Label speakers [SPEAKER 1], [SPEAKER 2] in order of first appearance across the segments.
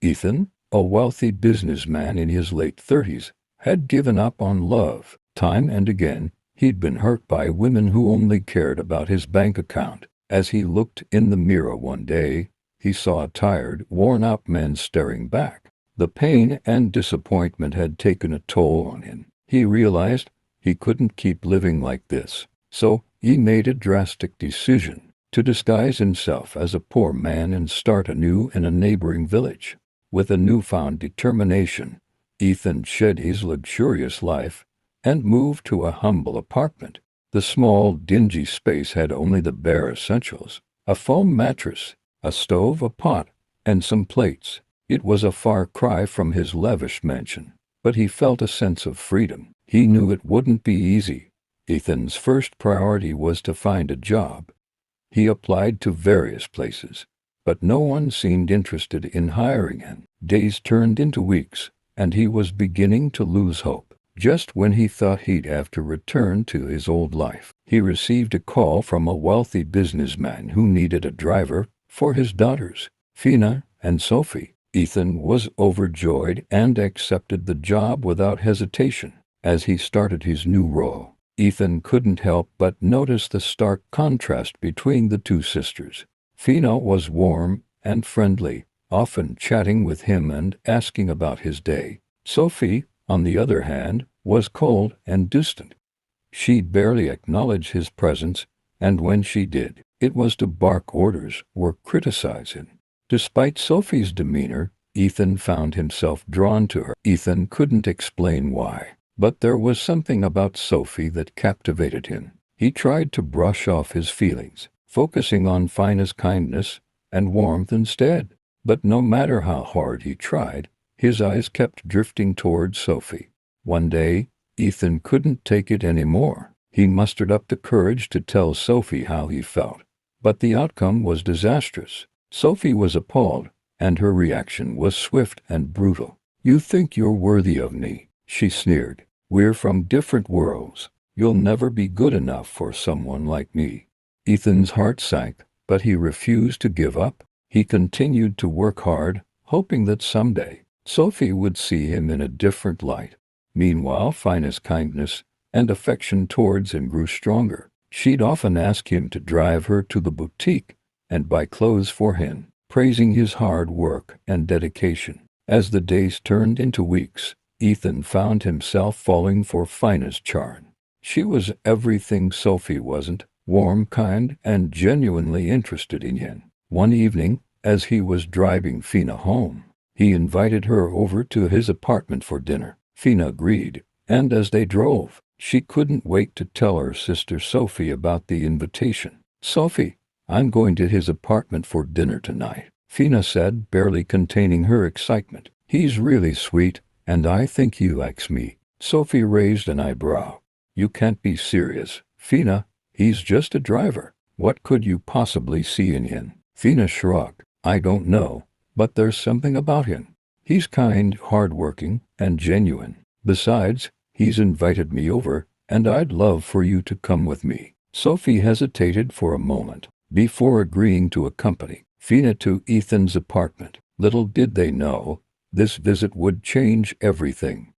[SPEAKER 1] Ethan, a wealthy businessman in his late 30s, had given up on love. Time and again, he'd been hurt by women who only cared about his bank account. As he looked in the mirror one day, he saw a tired, worn-out man staring back. The pain and disappointment had taken a toll on him. He realized he couldn't keep living like this. So he made a drastic decision to disguise himself as a poor man and start anew in a neighboring village. With a newfound determination, Ethan shed his luxurious life and moved to a humble apartment. The small, dingy space had only the bare essentials: a foam mattress, a stove, a pot, and some plates. It was a far cry from his lavish mansion, but he felt a sense of freedom. He knew it wouldn't be easy. Ethan's first priority was to find a job. He applied to various places, but no one seemed interested in hiring him. Days turned into weeks, and he was beginning to lose hope. Just when he thought he'd have to return to his old life, he received a call from a wealthy businessman who needed a driver for his daughters, Fina and Sophie. Ethan was overjoyed and accepted the job without hesitation. As he started his new role, Ethan couldn't help but notice the stark contrast between the two sisters. Fina was warm and friendly, often chatting with him and asking about his day. Sophie, on the other hand, was cold and distant. She'd barely acknowledge his presence, and when she did, it was to bark orders or criticize him. Despite Sophie's demeanor, Ethan found himself drawn to her. Ethan couldn't explain why, but there was something about Sophie that captivated him. He tried to brush off his feelings, focusing on Fina's kindness and warmth instead. But no matter how hard he tried, his eyes kept drifting toward Sophie. One day, Ethan couldn't take it anymore. He mustered up the courage to tell Sophie how he felt, but the outcome was disastrous. Sophie was appalled, and her reaction was swift and brutal. "You think you're worthy of me," she sneered. "We're from different worlds. You'll never be good enough for someone like me." Ethan's heart sank, but he refused to give up. He continued to work hard, hoping that someday Sophie would see him in a different light. Meanwhile, Fina's kindness and affection towards him grew stronger. She'd often ask him to drive her to the boutique and buy clothes for him, praising his hard work and dedication. As the days turned into weeks, Ethan found himself falling for Fina's charm. She was everything Sophie wasn't: warm, kind, and genuinely interested in him. One evening, as he was driving Fina home, he invited her over to his apartment for dinner. Fina agreed, and as they drove, she couldn't wait to tell her sister Sophie about the invitation. "Sophie, I'm going to his apartment for dinner tonight," Fina said, barely containing her excitement. "He's really sweet, and I think he likes me." Sophie raised an eyebrow. "You can't be serious, Fina. He's just a driver. What could you possibly see in him?" Fina shrugged. "I don't know, but there's something about him. He's kind, hard-working, and genuine. Besides, he's invited me over, and I'd love for you to come with me." Sophie hesitated for a moment before agreeing to accompany Fina to Ethan's apartment. Little did they know, this visit would change everything.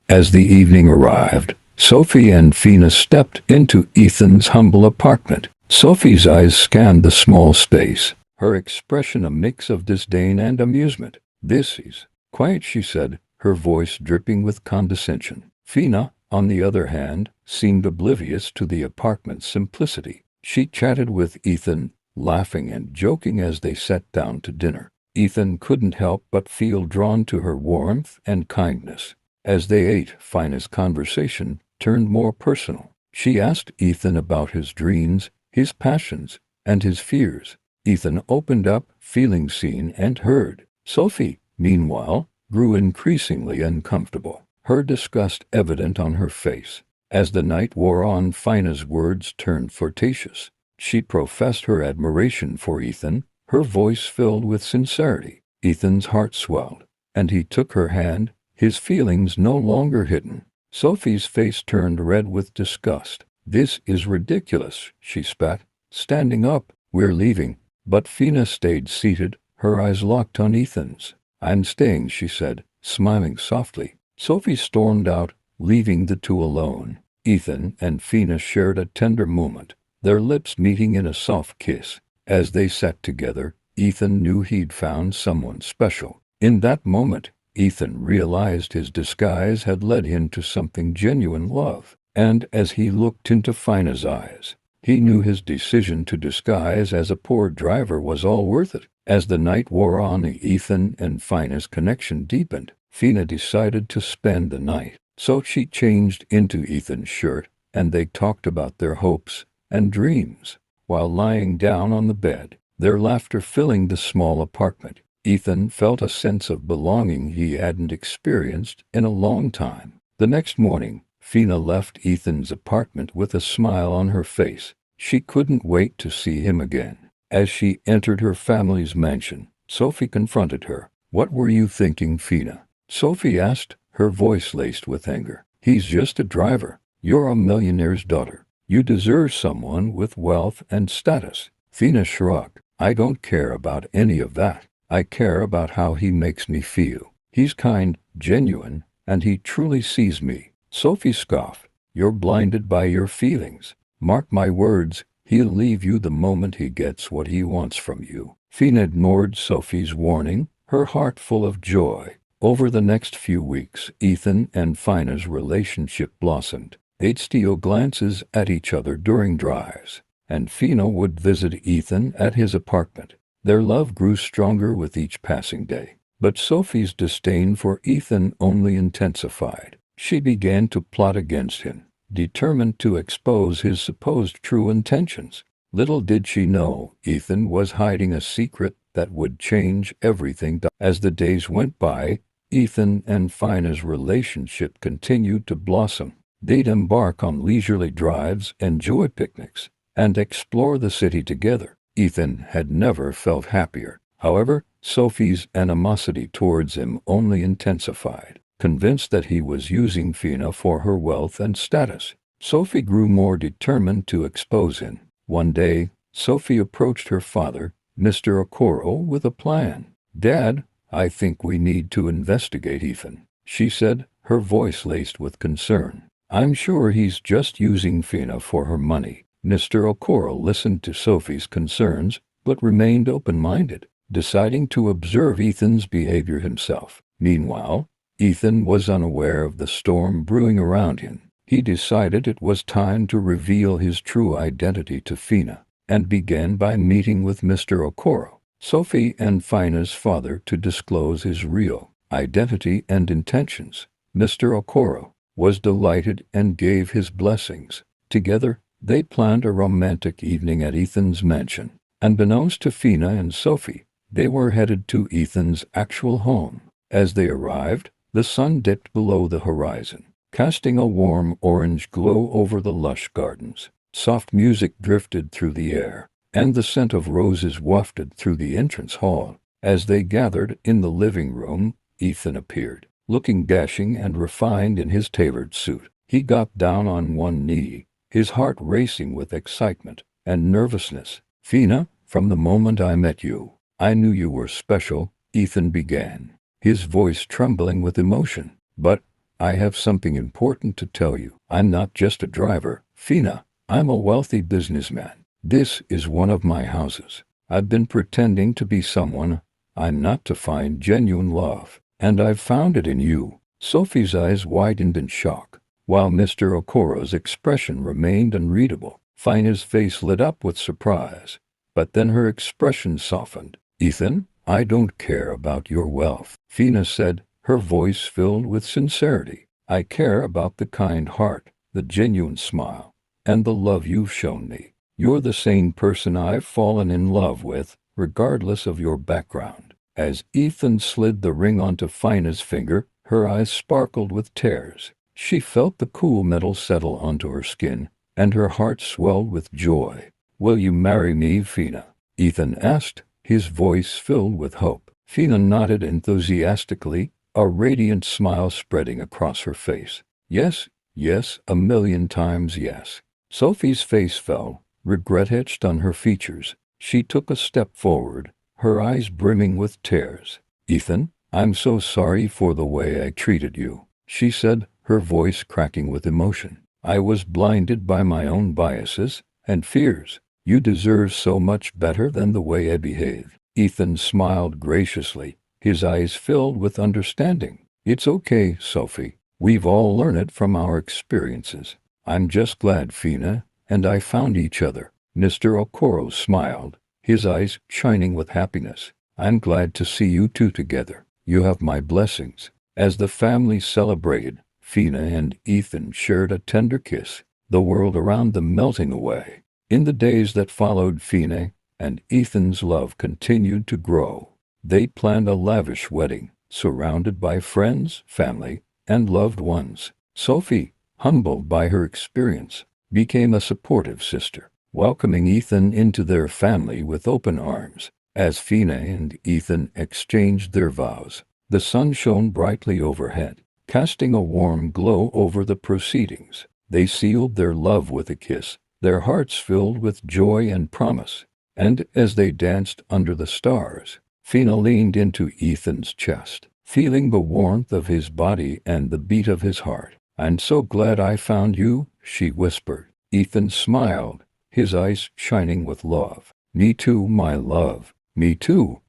[SPEAKER 1] As the evening arrived, Sophie and Fina stepped into Ethan's humble apartment. Sophie's eyes scanned the small space, her expression a mix of disdain and amusement. "This is quiet," she said, her voice dripping with condescension. Fina, on the other hand, seemed oblivious to the apartment's simplicity. She chatted with Ethan, laughing and joking as they sat down to dinner. Ethan couldn't help but feel drawn to her warmth and kindness. As they ate, Fina's conversation turned more personal. She asked Ethan about his dreams, his passions, and his fears. Ethan opened up, feeling seen and heard. Sophie, meanwhile, grew increasingly uncomfortable, her disgust evident on her face. As the night wore on, Fina's words turned flirtatious. She professed her admiration for Ethan, her voice filled with sincerity. Ethan's heart swelled, and he took her hand, his feelings no longer hidden. Sophie's face turned red with disgust. "This is ridiculous," she spat, standing up. "We're leaving." But Fina stayed seated, her eyes locked on Ethan's. I'm staying, she said, smiling softly. Sophie stormed out, leaving the two alone. Ethan and Fina shared a tender moment, their lips meeting in a soft kiss. As they sat together, Ethan knew he'd found someone special. In that moment, Ethan realized his disguise had led him to something genuine love. And as he looked into Fina's eyes, he knew his decision to disguise as a poor driver was all worth it. As the night wore on, Ethan and Fina's connection deepened. Fina decided to spend the night, so she changed into Ethan's shirt, and they talked about their hopes and dreams. While lying down on the bed, their laughter filling the small apartment, Ethan felt a sense of belonging he hadn't experienced in a long time. The next morning, Fina left Ethan's apartment with a smile on her face. She couldn't wait to see him again. As she entered her family's mansion, Sophie confronted her. "What were you thinking, Fina?" Sophie asked, her voice laced with anger. "He's just a driver. You're a millionaire's daughter. You deserve someone with wealth and status." Fina shrugged. "I don't care about any of that. I care about how he makes me feel. He's kind, genuine, and he truly sees me." Sophie scoffed. "You're blinded by your feelings. Mark my words, he'll leave you the moment he gets what he wants from you." Fina ignored Sophie's warning, her heart full of joy. Over the next few weeks, Ethan and Fina's relationship blossomed. They'd steal glances at each other during drives, and Fina would visit Ethan at his apartment. Their love grew stronger with each passing day. But Sophie's disdain for Ethan only intensified. She began to plot against him, determined to expose his supposed true intentions. Little did she know Ethan was hiding a secret that would change everything. As the days went by, Ethan and Fina's relationship continued to blossom. They'd embark on leisurely drives, enjoy picnics, and explore the city together. Ethan had never felt happier. However, Sophie's animosity towards him only intensified. Convinced that he was using Fina for her wealth and status, Sophie grew more determined to expose him. One day, Sophie approached her father, Mr. Okoro, with a plan. "Dad, I think we need to investigate Ethan," she said, her voice laced with concern. "I'm sure he's just using Fina for her money." Mr. Okoro listened to Sophie's concerns, but remained open-minded, deciding to observe Ethan's behavior himself. Meanwhile, Ethan was unaware of the storm brewing around him. He decided it was time to reveal his true identity to Fina, and began by meeting with Mr. Okoro, Sophie and Fina's father, to disclose his real identity and intentions. Mr. Okoro was delighted and gave his blessings. Together, they planned a romantic evening at Ethan's mansion. Unbeknownst to Fina and Sophie, they were headed to Ethan's actual home. As they arrived, the sun dipped below the horizon, casting a warm orange glow over the lush gardens. Soft music drifted through the air, and the scent of roses wafted through the entrance hall. As they gathered in the living room, Ethan appeared, looking dashing and refined in his tailored suit. He got down on one knee, his heart racing with excitement and nervousness. "Fina, from the moment I met you, I knew you were special," Ethan began, his voice trembling with emotion. "But I have something important to tell you. I'm not just a driver, Fina. I'm a wealthy businessman. This is one of my houses. I've been pretending to be someone I'm not to find genuine love, and I've found it in you." Sophie's eyes widened in shock, while Mr. Okoro's expression remained unreadable. Fina's face lit up with surprise, but then her expression softened. "Ethan, I don't care about your wealth," Fina said, her voice filled with sincerity. "I care about the kind heart, the genuine smile, and the love you've shown me. You're the same person I've fallen in love with, regardless of your background." As Ethan slid the ring onto Fina's finger, her eyes sparkled with tears. She felt the cool metal settle onto her skin, and her heart swelled with joy. "Will you marry me, Fina?" Ethan asked, his voice filled with hope. Fina nodded enthusiastically, a radiant smile spreading across her face. "Yes, yes, 1,000,000 times yes." Sophie's face fell, regret etched on her features. She took a step forward, her eyes brimming with tears. "Ethan, I'm so sorry for the way I treated you, she said, her voice cracking with emotion. I was blinded by my own biases and fears. You deserve so much better than the way I behaved. Ethan smiled graciously, his eyes filled with understanding. It's okay, Sophie. We've all learned it from our experiences. I'm just glad Fina and I found each other. Mr. Okoro smiled, his eyes shining with happiness. I'm glad to see you two together. You have my blessings. As the family celebrated, Fina and Ethan shared a tender kiss, the world around them melting away. In the days that followed, Fina and Ethan's love continued to grow. They planned a lavish wedding, surrounded by friends, family, and loved ones. Sophie, humbled by her experience, became a supportive sister, welcoming Ethan into their family with open arms. As Fina and Ethan exchanged their vows, the sun shone brightly overhead, casting a warm glow over the proceedings. They sealed their love with a kiss, their hearts filled with joy and promise. And as they danced under the stars, Fina leaned into Ethan's chest, feeling the warmth of his body and the beat of his heart. I'm so glad I found you, she whispered. Ethan smiled, his eyes shining with love. Me too, my love. Me too.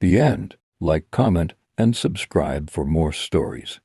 [SPEAKER 1] The end. Like, comment, and subscribe for more stories.